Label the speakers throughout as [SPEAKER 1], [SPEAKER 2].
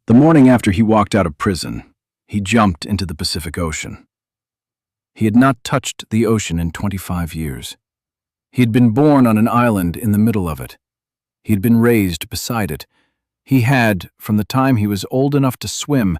[SPEAKER 1] The morning after he walked out of prison, he jumped into the Pacific Ocean. He had not touched the ocean in 25 years. He had been born on an island in the middle of it. He had been raised beside it. He had, from the time he was old enough to swim,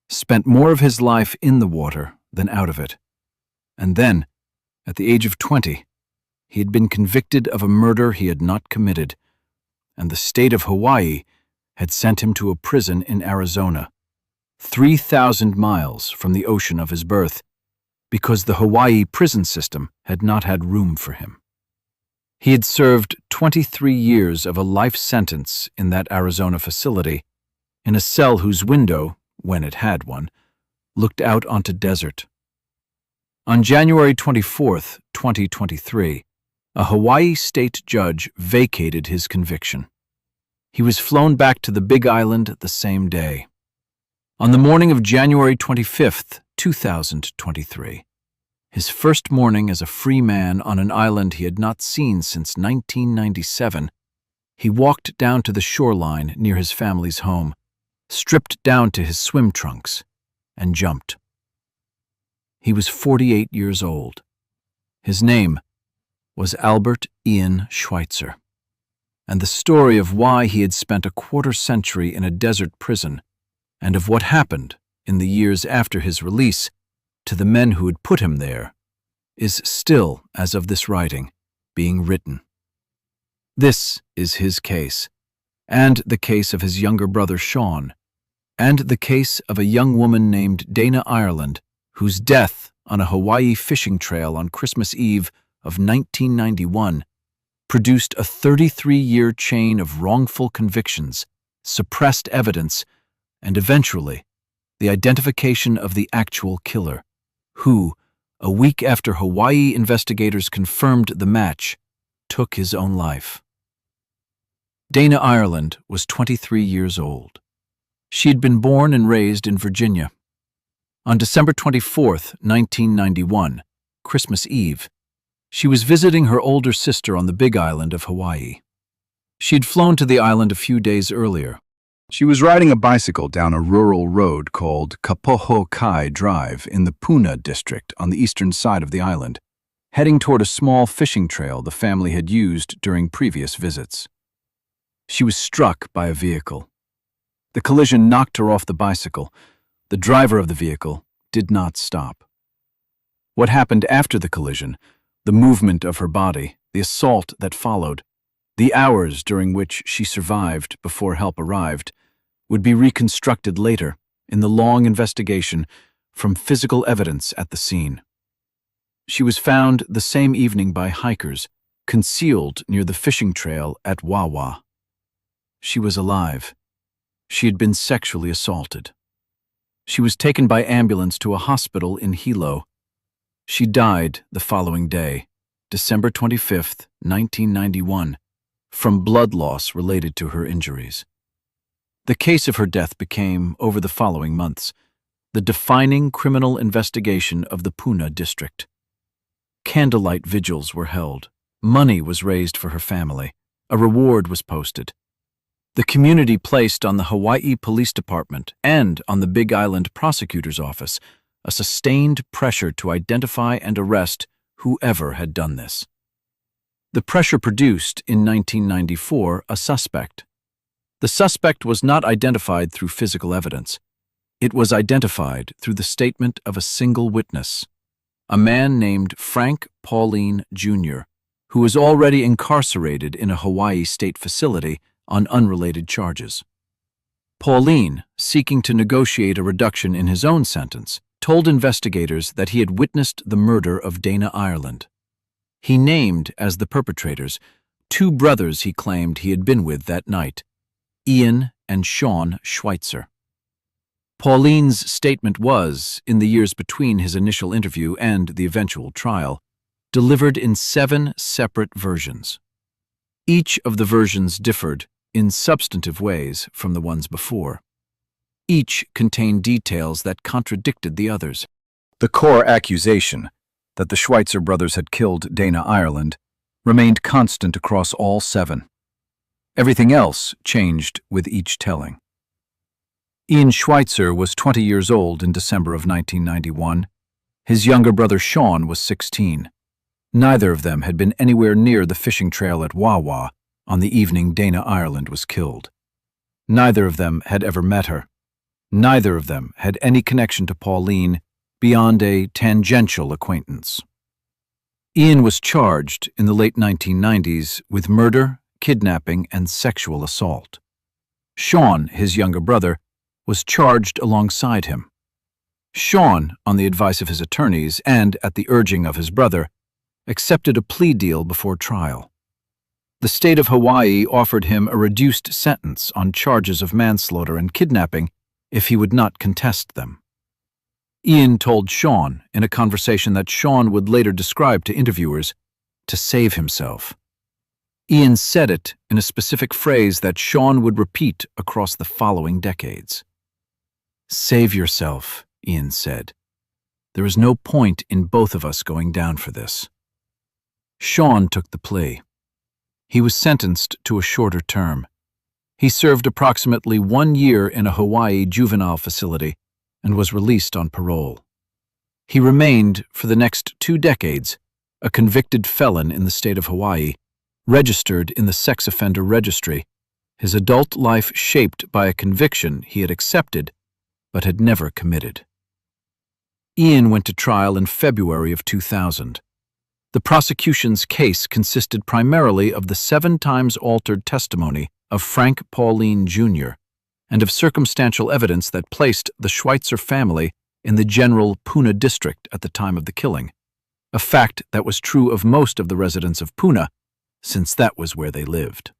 [SPEAKER 1] spent more of his life in the water than out of it. And then, at the age of 20, he had been convicted of a murder he had not committed, and the state of Hawaii had sent him to a prison in Arizona, 3,000 miles from the ocean of his birth, because the Hawaii prison system had not had room for him. He had served 23 years of a life sentence in that Arizona facility, in a cell whose window, when it had one, looked out onto desert. On January 24, 2023, a Hawaii state judge vacated his conviction. He was flown back to the Big Island the same day. On the morning of January 25, 2023, his first morning as a free man on an island he had not seen since 1997, he walked down to the shoreline near his family's home, stripped down to his swim trunks, and jumped. He was 48 years old. His name was Albert Ian Schweitzer, and the story of why he had spent a quarter-century in a desert prison and of what happened in the years after his release to the men who had put him there is still, as of this writing, being written. This is his case, and the case of his younger brother Shawn, and the case of a young woman named Dana Ireland, whose death on a Hawaii fishing trail on Christmas Eve of 1991 produced a 33-year chain of wrongful convictions, suppressed evidence, and eventually the identification of the actual killer, who, a week after Hawaii investigators confirmed the match, took his own life. Dana Ireland was 23 years old. She had been born and raised in Virginia. On December 24, 1991, Christmas Eve, she was visiting her older sister on the Big Island of Hawaii. She had flown to the island a few days earlier. She was riding a bicycle down a rural road called Kapoho Kai Drive in the Puna district on the eastern side of the island, heading toward a small fishing trail the family had used during previous visits. She was struck by a vehicle. The collision knocked her off the bicycle. The driver of the vehicle did not stop. What happened after the collision, the movement of her body, the assault that followed, the hours during which she survived before help arrived, would be reconstructed later in the long investigation from physical evidence at the scene. She was found the same evening by hikers, concealed near the fishing trail at Wawa. She was alive. She had been sexually assaulted. She was taken by ambulance to a hospital in Hilo. She died the following day, December 25, 1991, from blood loss related to her injuries. The case of her death became, over the following months, the defining criminal investigation of the Puna district. Candlelight vigils were held. Money was raised for her family. A reward was posted. The community placed on the Hawaii Police Department and on the Big Island Prosecutor's Office a sustained pressure to identify and arrest whoever had done this. The pressure produced, in 1994, a suspect. The suspect was not identified through physical evidence. It was identified through the statement of a single witness, a man named Frank Pauline, Jr., who was already incarcerated in a Hawaii state facility on unrelated charges. Pauline, seeking to negotiate a reduction in his own sentence, told investigators that he had witnessed the murder of Dana Ireland. He named as the perpetrators 2 brothers he claimed he had been with that night, Ian and Shawn Schweitzer. Pauline's statement was, in the years between his initial interview and the eventual trial, delivered in 7 separate versions. Each of the versions differed, in substantive ways, from the ones before. Each contained details that contradicted the others. The core accusation, that the Schweitzer brothers had killed Dana Ireland, remained constant across all 7. Everything else changed with each telling. Ian Schweitzer was 20 years old in December of 1991. His younger brother Shawn was 16. Neither of them had been anywhere near the fishing trail at Wawa on the evening Dana Ireland was killed. Neither of them had ever met her. Neither of them had any connection to Pauline beyond a tangential acquaintance. Ian was charged in the late 1990s with murder, kidnapping, and sexual assault. Shawn, his younger brother, was charged alongside him. Shawn, on the advice of his attorneys and at the urging of his brother, accepted a plea deal before trial. The state of Hawaii offered him a reduced sentence on charges of manslaughter and kidnapping if he would not contest them. Ian told Shawn, in a conversation that Shawn would later describe to interviewers, to save himself. Ian said it in a specific phrase that Shawn would repeat across the following decades. "Save yourself," Ian said. "There is no point in both of us going down for this." Shawn took the plea. He was sentenced to a shorter term. He served approximately 1 year in a Hawaii juvenile facility and was released on parole. He remained, for the next 2 decades, a convicted felon in the state of Hawaii, registered in the sex offender registry, his adult life shaped by a conviction he had accepted but had never committed. Ian went to trial in February of 2000. The prosecution's case consisted primarily of the 7 times altered testimony of Frank Pauline Jr. and of circumstantial evidence that placed the Schweitzer family in the general Puna district at the time of the killing, a fact that was true of most of the residents of Puna, since that was where they lived.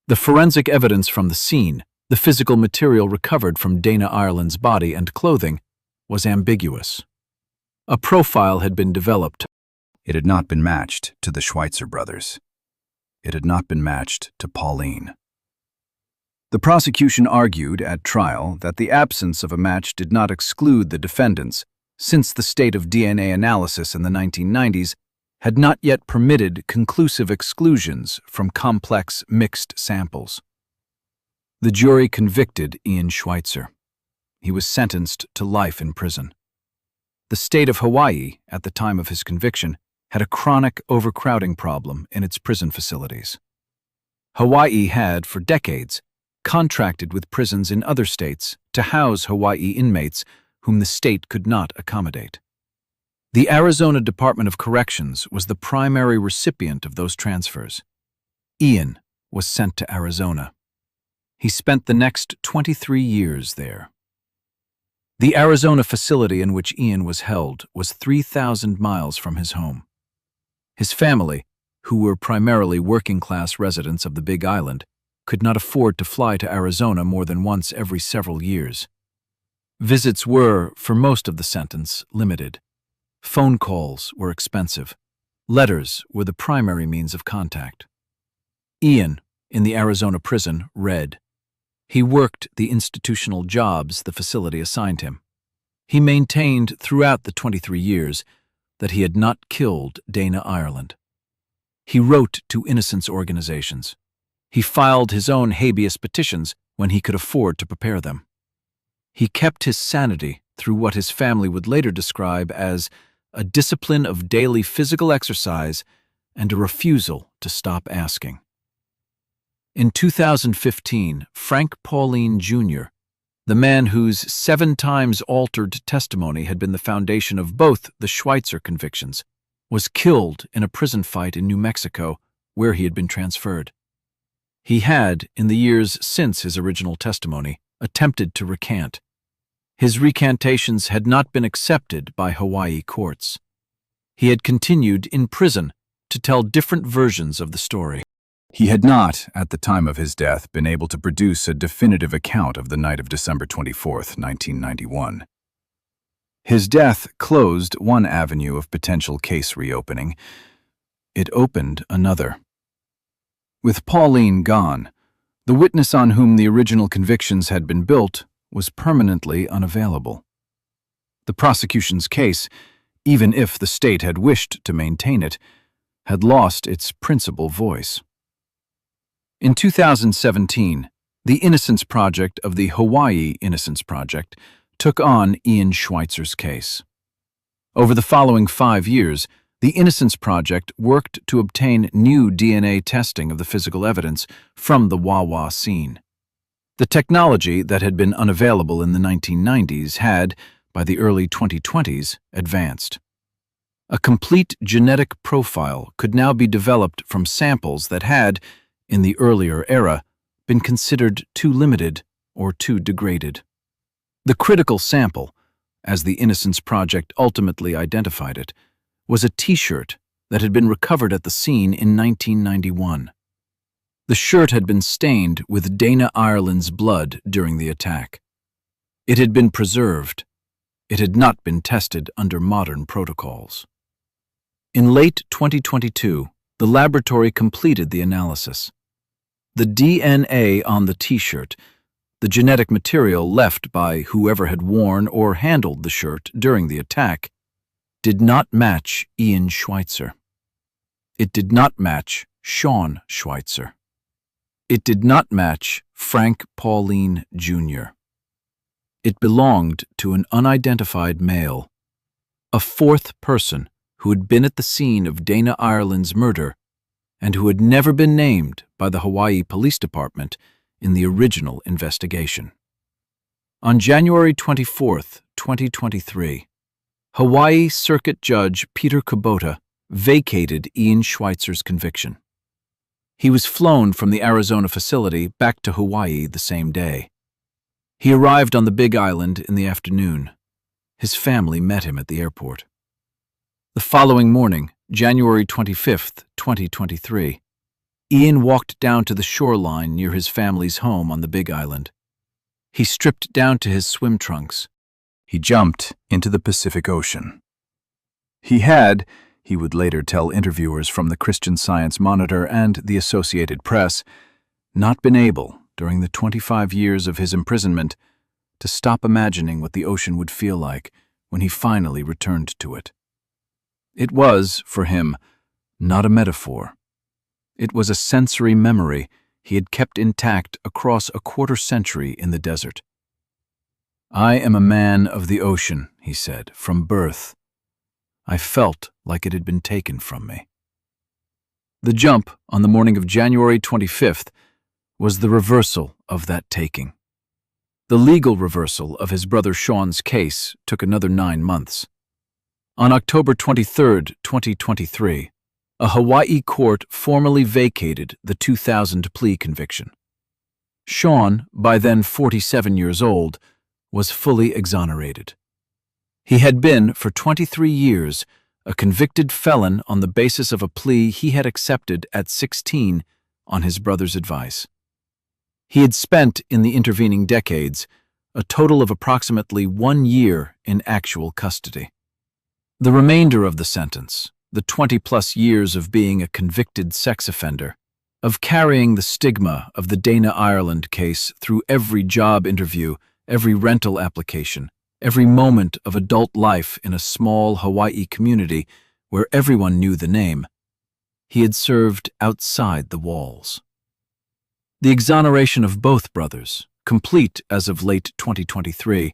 [SPEAKER 1] The forensic evidence from the scene, the physical material recovered from Dana Ireland's body and clothing, was ambiguous. A profile had been developed.
[SPEAKER 2] It had not been matched to the Schweitzer brothers. It had not been matched to Pauline. The prosecution argued at trial that the absence of a match did not exclude the defendants, since the state of DNA analysis in the 1990s had not yet permitted conclusive exclusions from complex mixed samples. The jury convicted Ian Schweitzer. He was sentenced to life in prison. The state of Hawaii, at the time of his conviction, had a chronic overcrowding problem in its prison facilities. Hawaii had, for decades, contracted with prisons in other states to house Hawaii inmates whom the state could not accommodate. The Arizona Department of Corrections was the primary recipient of those transfers. Ian was sent to Arizona. He spent the next 23 years there. The Arizona facility in which Ian was held was 3,000 miles from his home. His family, who were primarily working-class residents of the Big Island, could not afford to fly to Arizona more than once every several years. Visits were, for most of the sentence, limited. Phone calls were expensive. Letters were the primary means of contact. Ian, in the Arizona prison, read. He worked the institutional jobs the facility assigned him. He maintained throughout the 23 years that he had not killed Dana Ireland. He wrote to innocence organizations. He filed his own habeas petitions when he could afford to prepare them. He kept his sanity through what his family would later describe as a discipline of daily physical exercise and a refusal to stop asking. In 2015, Frank Pauline Jr., the man whose 7 times altered testimony had been the foundation of both the Schweitzer convictions, was killed in a prison fight in New Mexico, where he had been transferred. He had, in the years since his original testimony, attempted to recant. His recantations had not been accepted by Hawaii courts. He had continued in prison to tell different versions of the story. He had not, at the time of his death, been able to produce a definitive account of the night of December 24, 1991. His death closed one avenue of potential case reopening. It opened another. With Pauline gone, the witness on whom the original convictions had been built was permanently unavailable. The prosecution's case, even if the state had wished to maintain it, had lost its principal voice. In 2017,
[SPEAKER 1] The Innocence Project of the Hawaii Innocence Project took on Ian Schweitzer's case. Over the following 5 years, the Innocence Project worked to obtain new DNA testing of the physical evidence from the Wawa scene. The technology that had been unavailable in the 1990s had, by the early 2020s, advanced. A complete genetic profile could now be developed from samples that had, in the earlier era, been considered too limited or too degraded. The critical sample, as the Innocence Project ultimately identified it, was a T-shirt that had been recovered at the scene in 1991. The shirt had been stained with Dana Ireland's blood during the attack. It had been preserved. It had not been tested under modern protocols. In late 2022, the laboratory completed the analysis. The DNA on the T-shirt, the genetic material left by whoever had worn or handled the shirt during the attack, did not match Ian Schweitzer. It did not match Shawn Schweitzer. It did not match Frank Pauline Jr. It belonged to an unidentified male, a fourth person who had been at the scene of Dana Ireland's murder and who had never been named by the Hawaii Police Department in the original investigation. On January 24, 2023, Hawaii Circuit Judge Peter Kubota vacated Ian Schweitzer's conviction. He was flown from the Arizona facility back to Hawaii the same day. He arrived on the Big Island in the afternoon. His family met him at the airport. The following morning, January 25, 2023, Ian walked down to the shoreline near his family's home on the Big Island. He stripped down to his swim trunks.
[SPEAKER 2] He jumped into the Pacific Ocean. He would later tell interviewers from the Christian Science Monitor and the Associated Press, not been able, during the 25 years of his imprisonment, to stop imagining what the ocean would feel like when he finally returned to it. It was, for him, not a metaphor. It was a sensory memory he had kept intact across a quarter-century in the desert. "I am a man of the ocean," he said, "from birth. I felt like it had been taken from me." The jump on the morning of January 25th was the reversal of that taking. The legal reversal of his brother Shawn's case took another 9 months. On October 23, 2023, a Hawaii court formally vacated the 2000 plea conviction. Shawn, by then 47 years old, was fully exonerated. He had been, for 23 years, a convicted felon on the basis of a plea he had accepted at 16 on his brother's advice. He had spent, in the intervening decades, a total of approximately 1 year in actual custody. The remainder of the sentence, the 20-plus years of being a convicted sex offender, of carrying the stigma of the Dana Ireland case through every job interview, every rental application, every moment of adult life in a small Hawaii community where everyone knew the name, he had served outside the walls. The exoneration of both brothers, complete as of late 2023,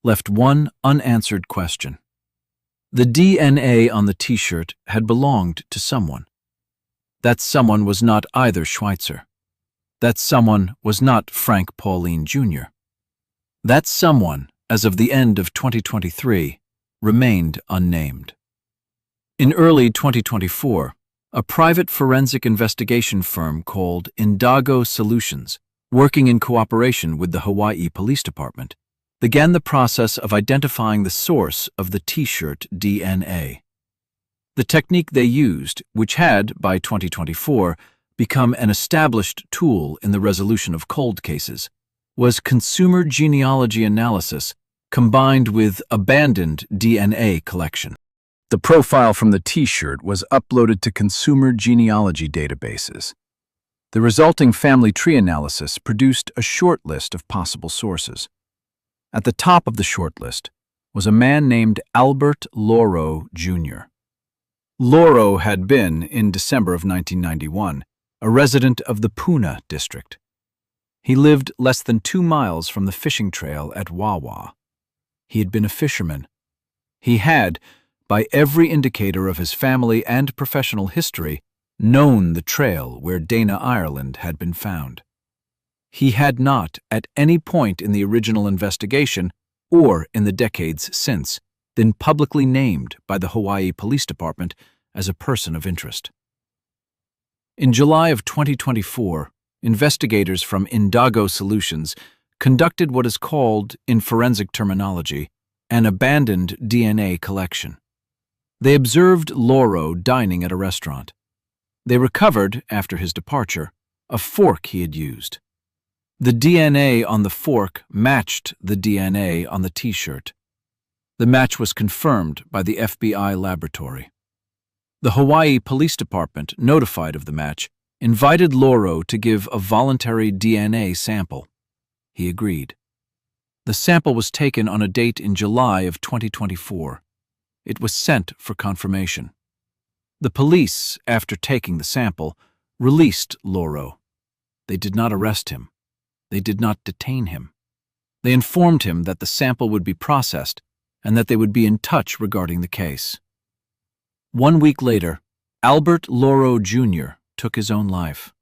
[SPEAKER 2] left one unanswered question. The DNA on the T-shirt had belonged to someone. That someone was not either Schweitzer. That someone was not Frank Pauline Jr. That someone, as of the end of 2023, remained unnamed. In early 2024, a private forensic investigation firm called Indago Solutions, working in cooperation with the Hawaii Police Department, began the process of identifying the source of the T-shirt DNA. The technique they used, which had, by 2024, become an established tool in the resolution of cold cases, was consumer genealogy analysis combined with abandoned DNA collection. The profile from the T-shirt was uploaded to consumer genealogy databases. The resulting family tree analysis produced a short list of possible sources. At the top of the short list was a man named Albert Lauro, Jr. Lauro had been, in December of 1991, a resident of the Puna district.
[SPEAKER 1] He lived less than 2 miles from the fishing trail at Wawa. He had been a fisherman. He had, by every indicator of his family and professional history, known the trail where Dana Ireland had been found. He had not, at any point in the original investigation or in the decades since, been publicly named by the Hawaii Police Department as a person of interest. In July of 2024, investigators from Indago Solutions conducted what is called, in forensic terminology, an abandoned DNA collection. They observed Lauro dining at a restaurant. They recovered, after his departure, a fork he had used. The DNA on the fork matched the DNA on the T-shirt. The match was confirmed by the FBI laboratory. The Hawaii Police Department, notified of the match, invited Lauro to give a voluntary DNA sample. He agreed. The sample was taken on a date in July of 2024. It was sent for confirmation. The police, after taking the sample, released Lauro. They did not arrest him. They did not detain him. They informed him that the sample would be processed and that they would be in touch regarding the case. 1 week later, Albert Lauro Jr. took his own life.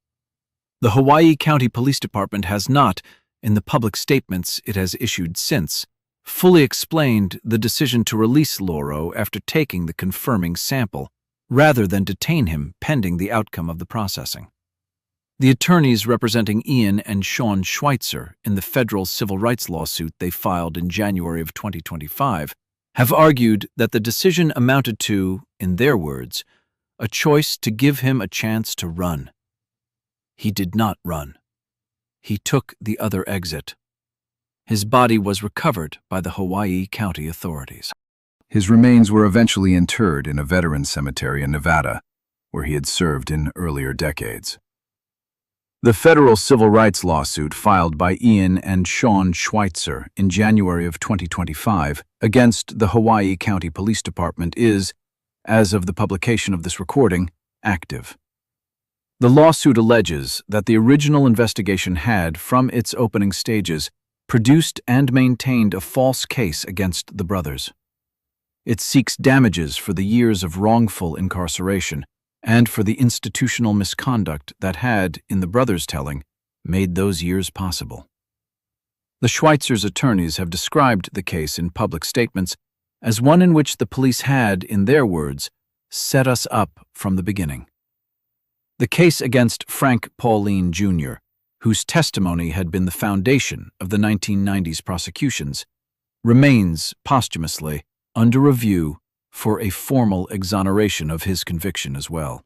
[SPEAKER 1] The Hawaii County Police Department has not, in the public statements it has issued since, fully explained the decision to release Lauro after taking the confirming sample, rather than detain him pending the outcome of the processing. The attorneys representing Ian and Shawn Schweitzer in the federal civil rights lawsuit they filed in January of 2025 have argued that the decision amounted to, in their words, a choice to give him a chance to run. He did not run. He took the other exit. His body was recovered by the Hawaii County authorities.
[SPEAKER 2] His remains were eventually interred in a veterans cemetery in Nevada, where he had served in earlier decades. The federal civil rights lawsuit filed by Ian and Shawn Schweitzer in January of 2025 against the Hawaii County Police Department is, as of the publication of this recording, active. The lawsuit alleges that the original investigation had, from its opening stages, produced and maintained a false case against the brothers. It seeks damages for the years of wrongful incarceration and for the institutional misconduct that had, in the brothers' telling, made those years possible. The Schweitzers' attorneys have described the case in public statements as one in which the police had, in their words, set us up from the beginning. The case against Frank Pauline Jr., whose testimony had been the foundation of the 1990s prosecutions, remains, posthumously, under review for a formal exoneration of his conviction as well.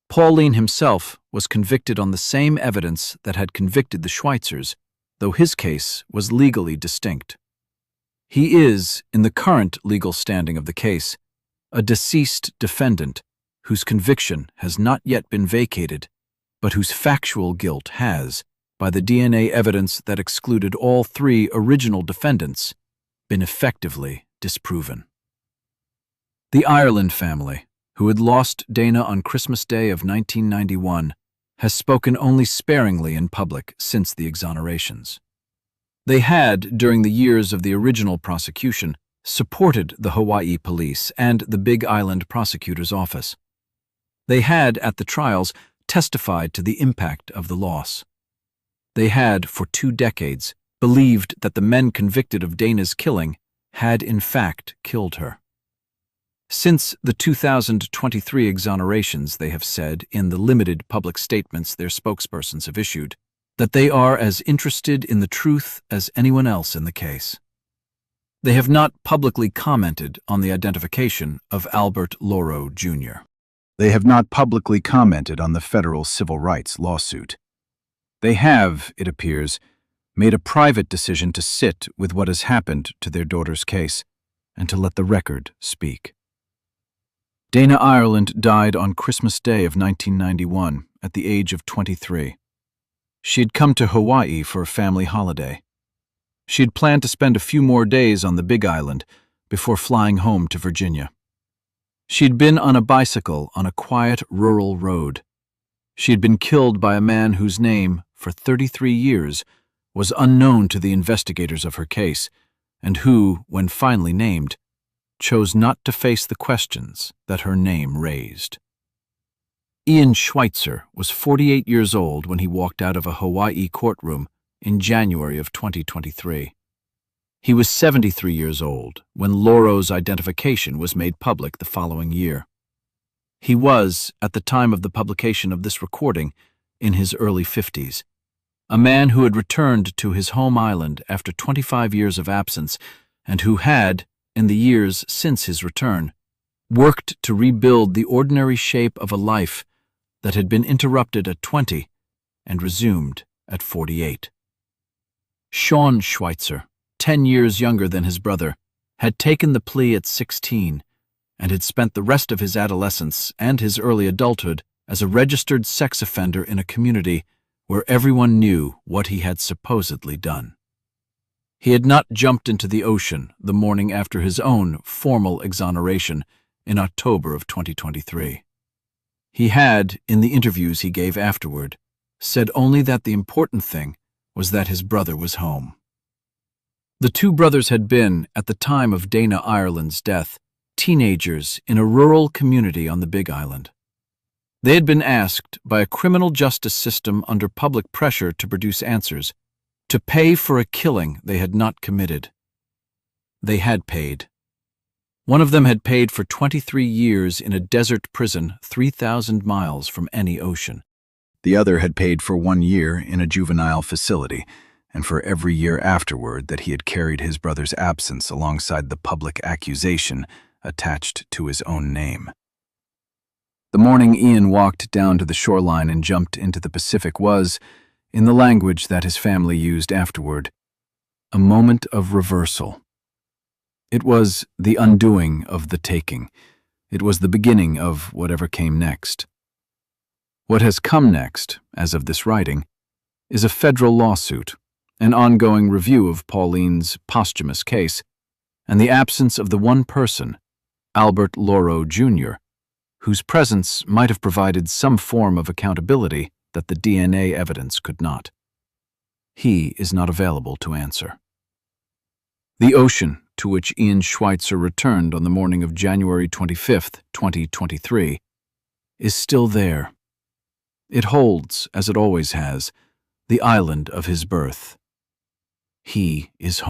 [SPEAKER 2] Pauline himself was convicted on the same evidence that had convicted the Schweitzers, though his case was legally distinct. He is, in the current legal standing of the case, a deceased defendant whose conviction has not yet been vacated, but whose factual guilt has, by the DNA evidence that excluded all 3 original defendants, been effectively disproven. The Ireland family, who had lost Dana on Christmas Day of 1991, has spoken only sparingly in public since the exonerations. They had, during the years of the original prosecution, supported the Hawaii police and the Big Island prosecutor's office. They had, at the trials, testified to the impact of the loss. They had, for 2 decades, believed that the men convicted of Dana's killing had in fact killed her. Since the 2023 exonerations, they have said, in the limited public statements their spokespersons have issued, that they are as interested in the truth as anyone else in the case. They have not publicly commented on the identification of Albert Lauro Jr. They have not publicly commented on the federal civil rights lawsuit. They have, it appears, made a private decision to sit with what has happened to their daughter's case and to let the record speak. Dana Ireland died on Christmas Day of 1991 at the age of 23. She had come to Hawaii for a family holiday. She had planned to spend a few more days on the Big Island before flying home to Virginia. She had been on a bicycle on a quiet rural road. She had been killed by a man whose name,
[SPEAKER 1] for 33 years, was unknown to the investigators of her case, and who, when finally named, chose not to face the questions that her name raised. Ian Schweitzer was 48 years old when he walked out of a Hawaii courtroom in January of 2023. He was 73 years old when Lauro's identification was made public the following year. He was, at the time of the publication of this recording, in his early 50s, a man who had returned to his home island after 25 years of absence and who had, in the years since his return, worked to rebuild the ordinary shape of a life that had been interrupted at 20 and resumed at 48. Shawn Schweitzer, 10 years younger than his brother, had taken the plea at 16 and had spent the rest of his adolescence and his early adulthood as a registered sex offender in a community where everyone knew what he had supposedly done. He had not jumped into the ocean the morning after his own formal exoneration in October of 2023. He had, in the interviews he gave afterward, said only that the important thing was that his brother was home. The two brothers had been, at the time of Dana Ireland's death, teenagers in a rural community on the Big Island. They had been asked by a criminal justice system under public pressure to produce answers, to pay for a killing they had not committed. They had paid. One of them had paid for 23 years in a desert prison 3,000 miles from any ocean.
[SPEAKER 2] The other had paid for 1 year in a juvenile facility, and for every year afterward that he had carried his brother's absence alongside the public accusation attached to his own name. The morning Ian walked down to the shoreline and jumped into the Pacific was, in the language that his family used afterward, a moment of reversal. It was the undoing of the taking. It was the beginning of whatever came next. What has come next, as of this writing, is a federal lawsuit, an ongoing review of Pauline's posthumous case, and the absence of the one person, Albert Lauro, Jr., whose presence might have provided some form of accountability that the DNA evidence could not. He is not available to answer. The ocean to which Ian Schweitzer returned on the morning of January 25, 2023, is still there. It holds, as it always has, the island of his birth. He is home.